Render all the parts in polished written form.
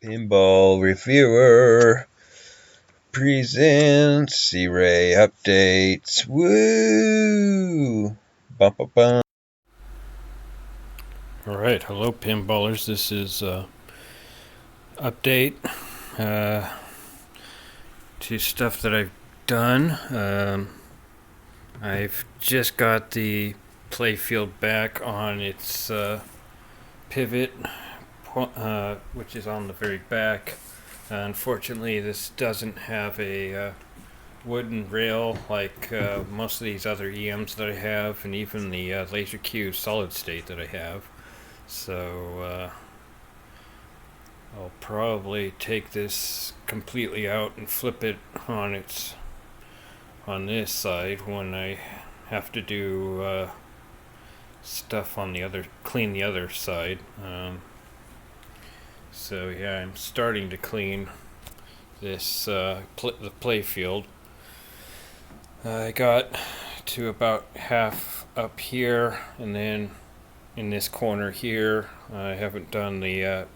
Pinball Reviewer presents C-Ray updates. Woo! Bum, bum, bum. Alright, hello pinballers, this is update to stuff that I've done. I've just got the playfield back on its pivot, which is on the very back. Unfortunately, this doesn't have a wooden rail like most of these other EMs that I have, and even the Laser Q solid state that I have. So I'll probably take this completely out and flip it on this side when I have to do stuff on the other, clean the other side. So yeah, I'm starting to clean this the play field. I got to about half up here, and then in this corner here, I haven't done the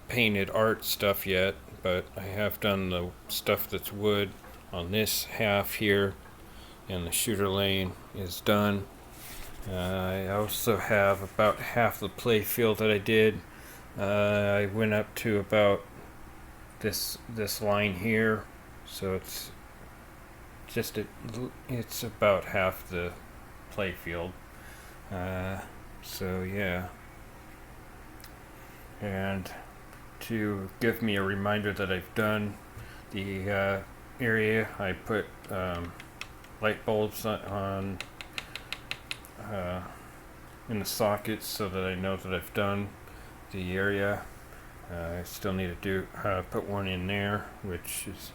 painted art stuff yet, but I have done the stuff that's wood on this half here, and the shooter lane is done. I also have about half the play field that I did. I went up to about this line here, so it's about half the play field. So yeah, and to give me a reminder that I've done the area, I put light bulbs on in the sockets so that I know that I've done the area. I still need to put one in there, which is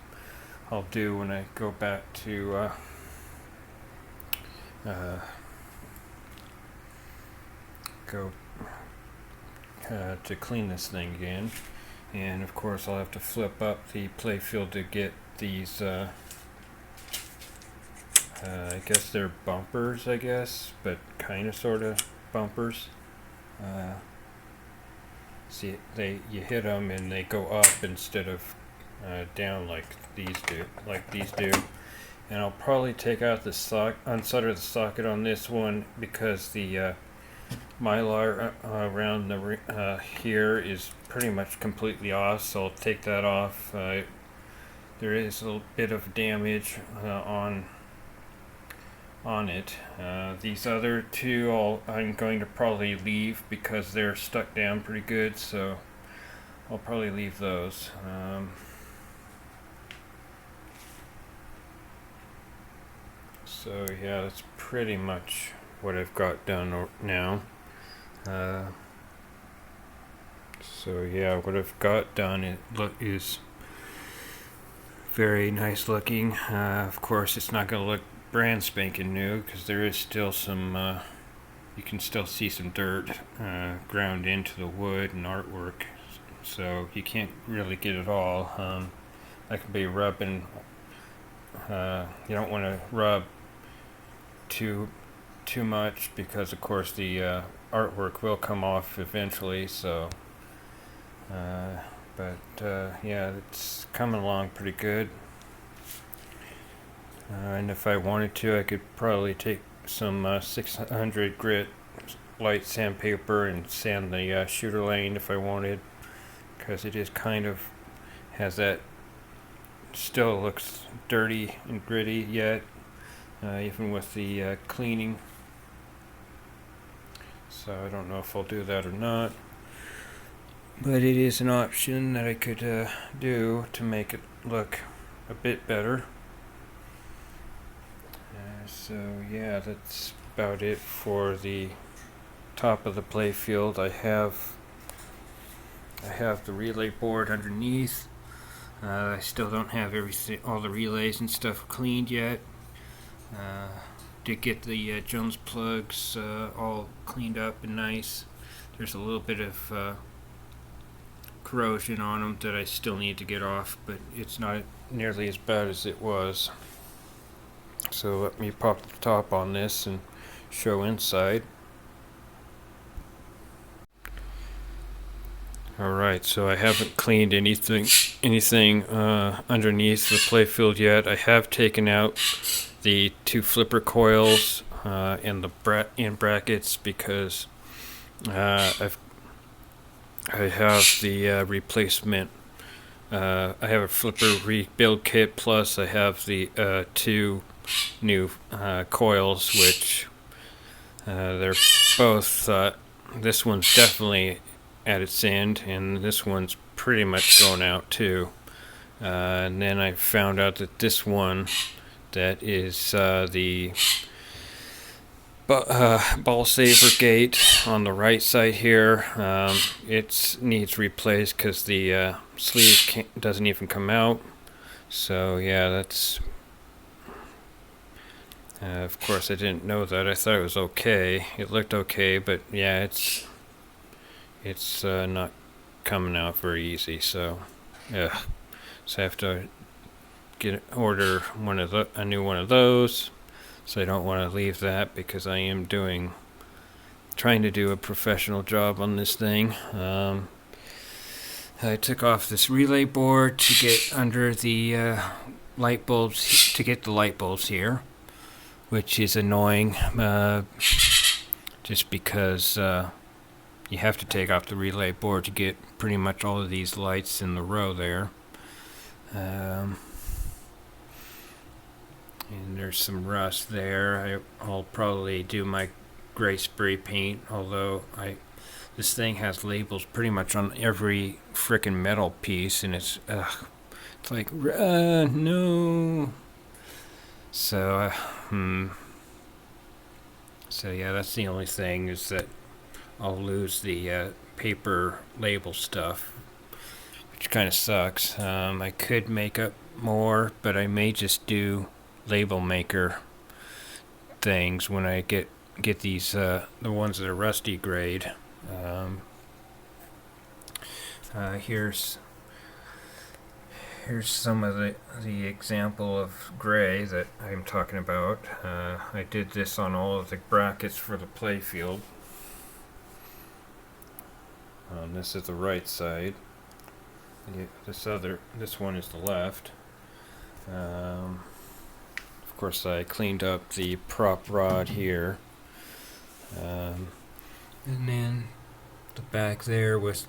I'll do when I go back to to clean this thing again. And of course I'll have to flip up the playfield to get these I guess they're bumpers, I guess, but kind of sort of bumpers. See, you hit them and they go up instead of down like these do. And I'll probably take out the unsolder the socket on this one because the mylar around the here is pretty much completely off, so I'll take that off. There is a little bit of damage on it. These other two I'm going to probably leave because they're stuck down pretty good, so I'll probably leave those. So yeah, that's pretty much what I've got done now. So yeah, what I've got done is very nice looking. Of course, it's not going to look brand spanking new because there is still some you can still see some dirt ground into the wood and artwork, so you can't really get it all. That can be rubbing. You don't want to rub too much because of course the artwork will come off eventually, so yeah, it's coming along pretty good. And if I wanted to, I could probably take some 600 grit light sandpaper and sand the shooter lane if I wanted, because it is kind of has that, still looks dirty and gritty yet, even with the cleaning. So I don't know if I'll do that or not, but it is an option that I could do to make it look a bit better. So yeah, that's about it for the top of the playfield. I have the relay board underneath. I still don't have all the relays and stuff cleaned yet. Did get the Jones plugs all cleaned up and nice. There's a little bit of corrosion on them that I still need to get off, but it's not nearly as bad as it was. So let me pop the top on this and show inside. Alright, so I haven't cleaned anything underneath the playfield yet. I have taken out the two flipper coils and the in brackets because I have the replacement. I have a flipper rebuild kit, plus I have the two new coils, which they're both. This one's definitely at its end, and this one's pretty much going out too. And then I found out that this one, that is the ball saver gate on the right side here, it needs replaced because the sleeve doesn't even come out. So yeah, that's of course I didn't know that. I thought it was okay. It looked okay, but yeah, it's not coming out very easy. So yeah, so I have to order a new one of those. So I don't want to leave that because I am trying to do a professional job on this thing. I took off this relay board to get under the light bulbs, to get the light bulbs here, which is annoying, just because you have to take off the relay board to get pretty much all of these lights in the row there. And there's some rust there. I'll probably do my gray spray paint, although this thing has labels pretty much on every frickin' metal piece, and it's like no. So so yeah, that's the only thing, is that I'll lose the paper label stuff, which kind of sucks. I could make up more, but I may just do label maker things when I get these the ones that are rusty grade. Here's some of the example of gray that I'm talking about. I did this on all of the brackets for the playfield. This is the right side. This one is the left. Of course, I cleaned up the prop rod here, and then the back there was,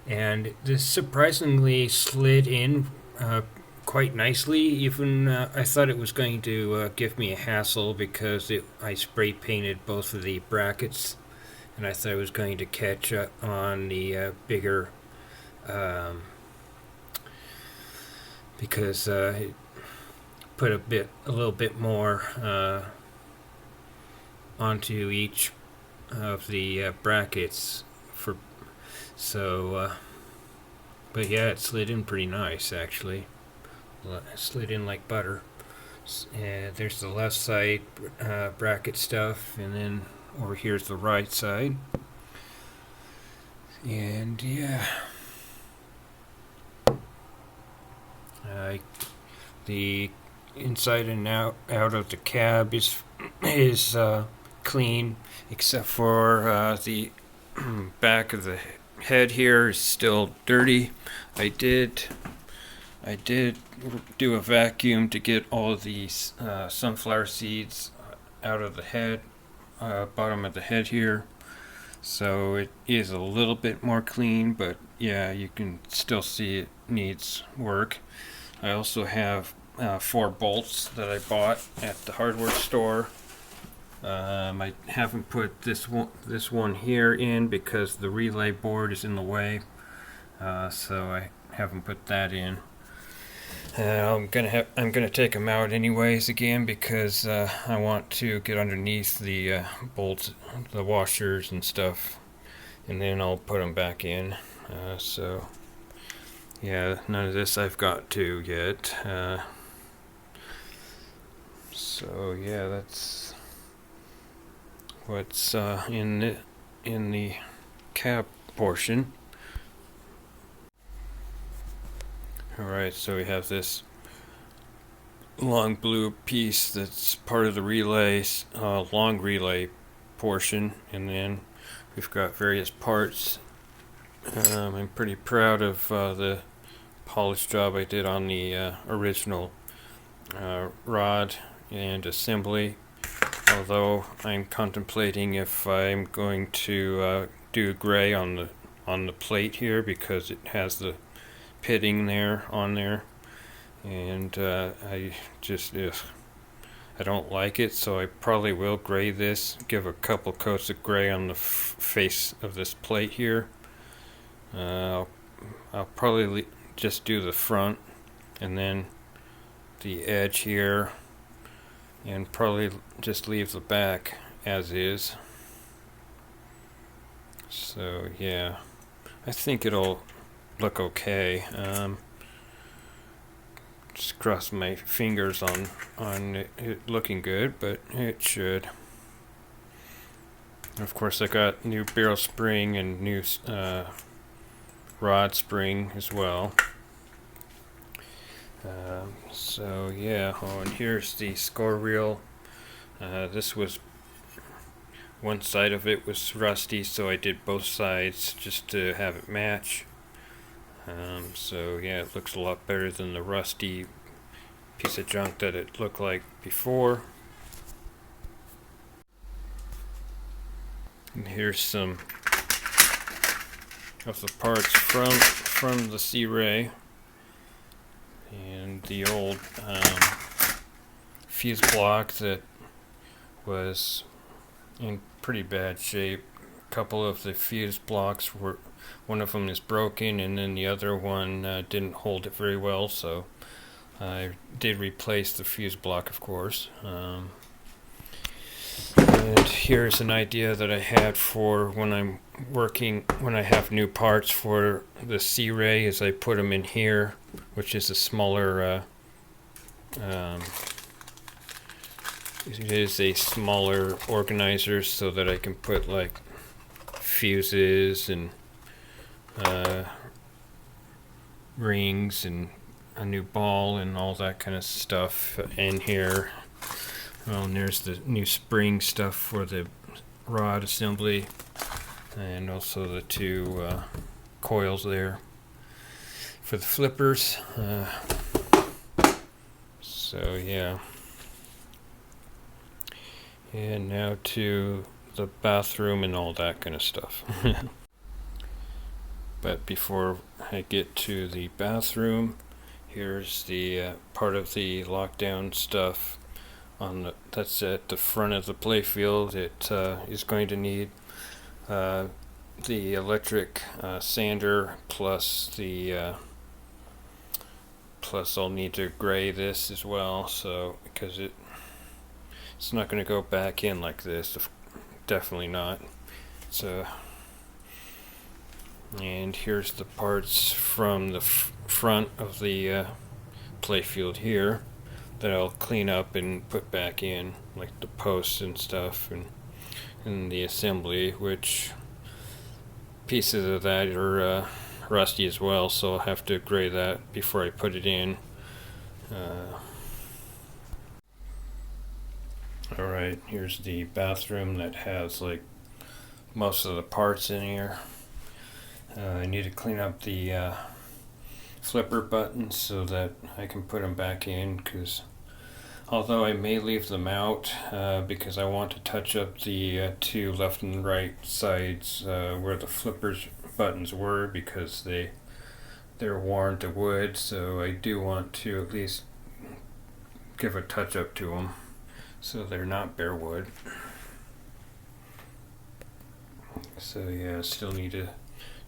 and this surprisingly slid in quite nicely. Even I thought it was going to give me a hassle because I spray painted both of the brackets, and I thought it was going to catch on the bigger, because it put a little bit more onto each of the brackets but yeah, it slid in pretty nice actually. It slid in like butter. There's the left side bracket stuff, and then over here's the right side. And yeah, the inside and out of the cab is clean, except for the back of the head here is still dirty. I did do a vacuum to get all of these sunflower seeds out of the head, bottom of the head here, so it is a little bit more clean, but yeah, you can still see it needs work. I also have 4 bolts that I bought at the hardware store. I haven't put this one here in because the relay board is in the way, so I haven't put that in. I'm gonna take them out anyways again because I want to get underneath the bolts, the washers and stuff, and then I'll put them back in. So yeah, none of this I've got to yet. So yeah, that's what's in the cab portion. Alright, so we have this long blue piece that's part of the relay, long relay portion, and then we've got various parts I'm pretty proud of the polish job I did on the original rod and assembly, although I'm contemplating if I'm going to do gray on the plate here because it has the pitting there on there, and I just I don't like it, so I probably will gray this, give a couple coats of gray on the face of this plate here. I'll probably just do the front and then the edge here, and probably just leave the back as is. So yeah, I think it'll look okay. Just cross my fingers on it looking good, but it should. Of course, I got new barrel spring and new rod spring as well. So yeah, and here's the score reel. This was one side of it was rusty, so I did both sides just to have it match. So yeah, it looks a lot better than the rusty piece of junk that it looked like before. And here's some of the parts from the C-Ray and the old fuse block that was in pretty bad shape. A couple of the fuse blocks were, one of them is broken, and then the other one didn't hold it very well, so I did replace the fuse block, of course. And here's an idea that I had for when I'm working, when I have new parts for the C-Ray, is I put them in here, which is a smaller, it is a smaller organizer, so that I can put like fuses and rings and a new ball and all that kind of stuff in here. Well, and there's the new spring stuff for the rod assembly, and also the two coils there for the flippers. So yeah. And now to the bathroom and all that kind of stuff. But before I get to the bathroom, here's the part of the lockdown stuff that's at the front of the playfield. It is going to need the electric sander, plus I'll need to gray this as well, so because it's not going to go back in like this, definitely not. So, and here's the parts from the front of the playfield here that I'll clean up and put back in, like the posts and stuff, and the assembly, which pieces of that are rusty as well, so I'll have to gray that before I put it in. Alright, here's the bathroom that has like most of the parts in here. I need to clean up the flipper buttons so that I can put them back in, because although I may leave them out because I want to touch up the two left and right sides where the flippers buttons were, because they're worn to wood, so I do want to at least give a touch up to them so they're not bare wood. So yeah, I still need to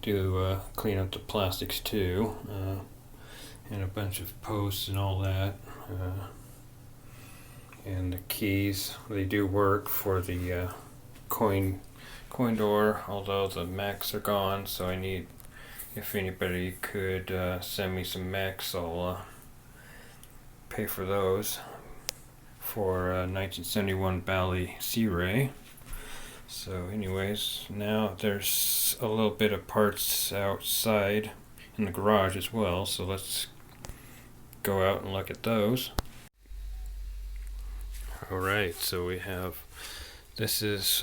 do clean up the plastics too, and a bunch of posts and all that, and the keys, they do work for the coin door, although the mechs are gone, so I need, if anybody could send me some mechs, I'll pay for those for 1971 Bally C-Ray. So anyways, now there's a little bit of parts outside in the garage as well, so let's go out and look at those. Alright, so we have, this is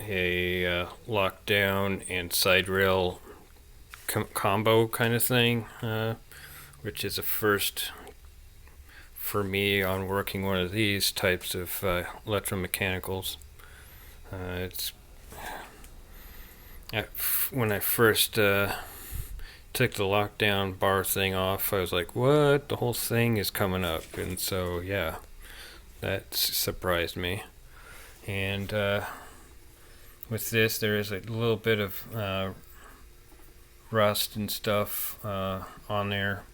a lockdown and side rail combo kind of thing, which is a first for me on working one of these types of electromechanicals. It's when I first took the lockdown bar thing off, I was like, what? The whole thing is coming up. And so, yeah, that surprised me. And with this, there is a little bit of rust and stuff on there.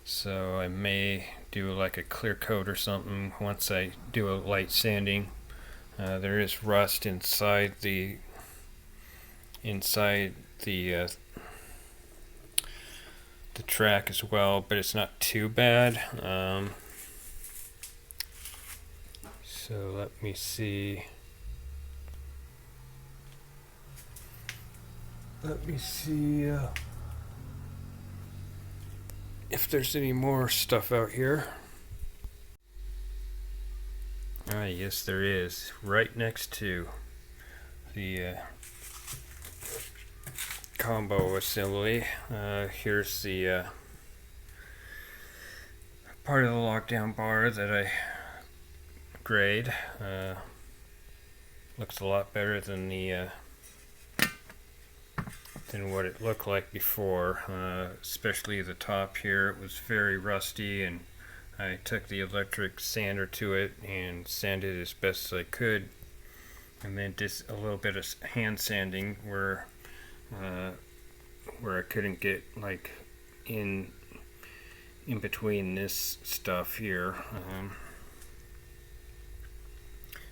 So I may do like a clear coat or something once I do a light sanding. There is rust inside the track as well, but it's not too bad. So let me see. If there's any more stuff out here. Yes, there is. Right next to the combo assembly. Here's the part of the lockdown bar that I grade. Looks a lot better than than what it looked like before. Especially the top here. It was very rusty, and I took the electric sander to it and sanded it as best as I could, and then did a little bit of hand sanding where I couldn't get like in between this stuff here.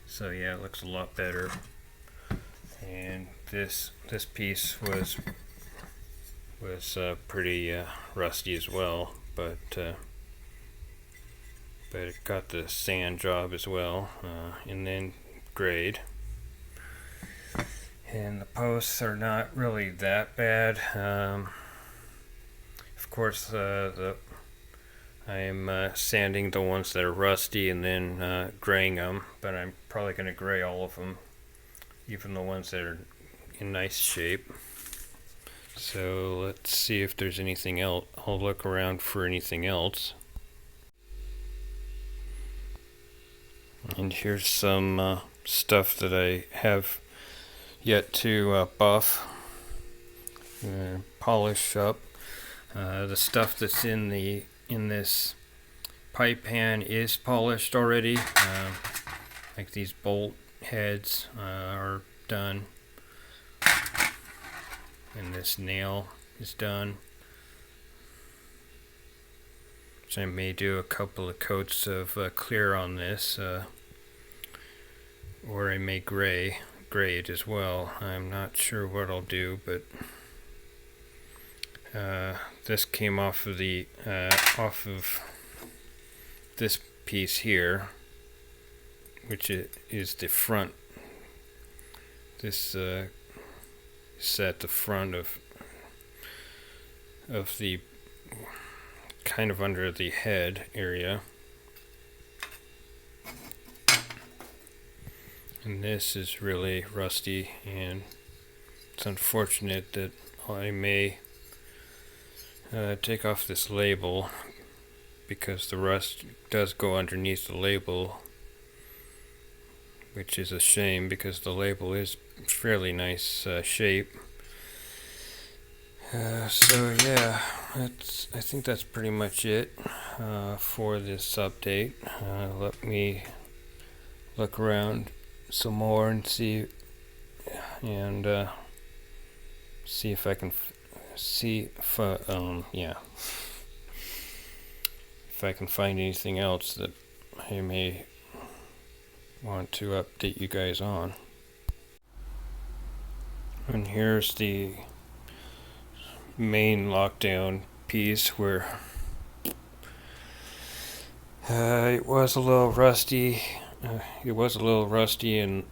So yeah, it looks a lot better. And this piece was pretty rusty as well, but it got the sand job as well, and then grade. And the posts are not really that bad. Of course, I am sanding the ones that are rusty and then graying them, but I'm probably going to gray all of them, even the ones that are in nice shape. So let's see if there's anything else. I'll look around for anything else. And here's some stuff that I have yet to buff, polish up. The stuff that's in this pipe pan is polished already. Like these bolt heads are done, and this nail is done. So I may do a couple of coats of clear on this, or I may gray it as well. I'm not sure what I'll do, but this came off of this piece here, which is the front. This is at the front of the kind of under the head area. And this is really rusty, and it's unfortunate that I may take off this label, because the rust does go underneath the label, which is a shame because the label is fairly nice shape. So yeah, I think that's pretty much it for this update. Let me look around some more and see if I can if I can find anything else that I may want to update you guys on. And here's the main lockdown piece where it was a little rusty. It was a little rusty in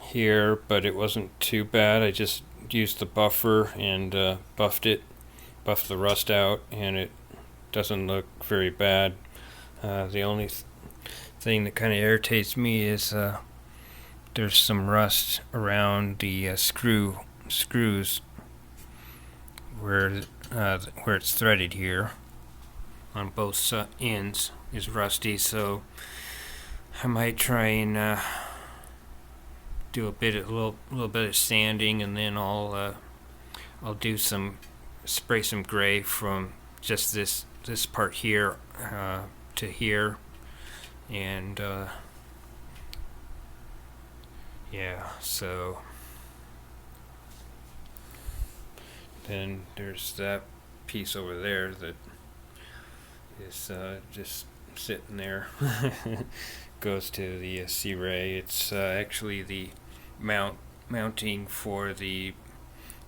here, but it wasn't too bad. I just used the buffer and buffed the rust out, and it doesn't look very bad. The only thing that kind of irritates me is there's some rust around the screws where it's threaded here on both ends is rusty, so I might try and do a little bit of sanding, and then I'll do spray some gray from just this part here to here, and yeah, so then there's that piece over there that is just sitting there. Goes to the C-ray. It's actually the mounting for the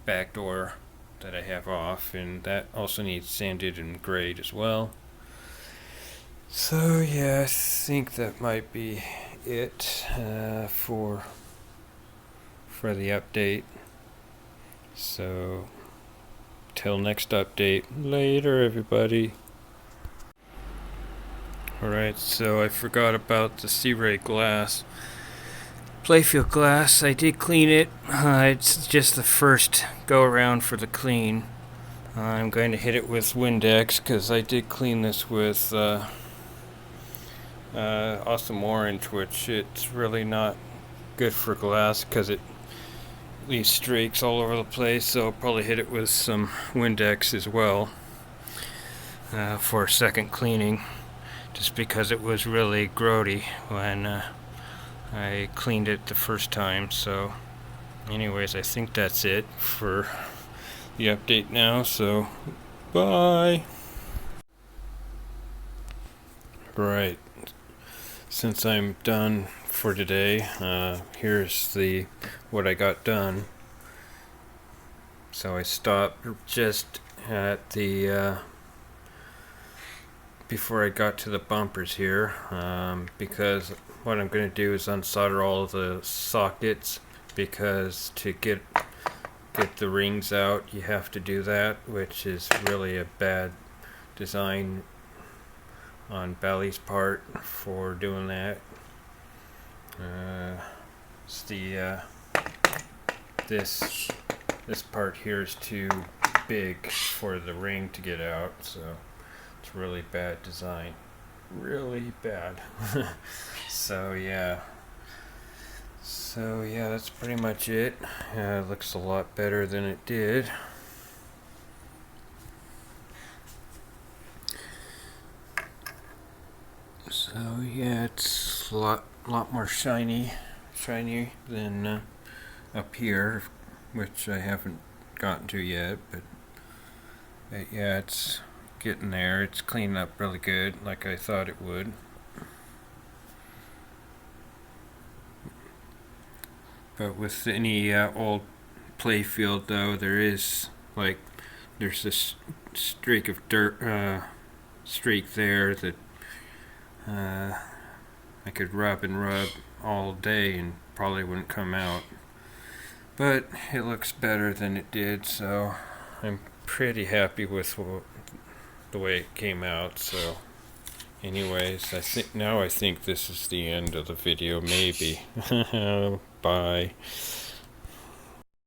back door that I have off, and that also needs sanded and grayed as well. So yeah, I think that might be it for the update. So till next update, later everybody. Alright, so I forgot about the C-ray glass. Playfield glass, I did clean it. It's just the first go around for the clean. I'm going to hit it with Windex because I did clean this with Awesome Orange, which it's really not good for glass because it leaves streaks all over the place, so I'll probably hit it with some Windex as well for a second cleaning, just because it was really grody when I cleaned it the first time. So anyways, I think that's it for the update now, so bye. Right, since I'm done for today, here's what I got done. So I stopped just at the before I got to the bumpers here, because what I'm going to do is unsolder all the sockets, because to get the rings out you have to do that, which is really a bad design on Bally's part for doing that. It's this part here is too big for the ring to get out, so it's really bad design, really bad. So yeah, that's pretty much it. It looks a lot better than it did. So yeah, it's a lot more shiny than up here, which I haven't gotten to yet, but yeah, it's getting there. It's cleaning up really good, like I thought it would. But with any old playfield though, there's this streak of dirt, streak there that I could rub and rub all day and probably wouldn't come out. But it looks better than it did, so I'm pretty happy with the way it came out. So anyways, I think this is the end of the video, maybe. Bye.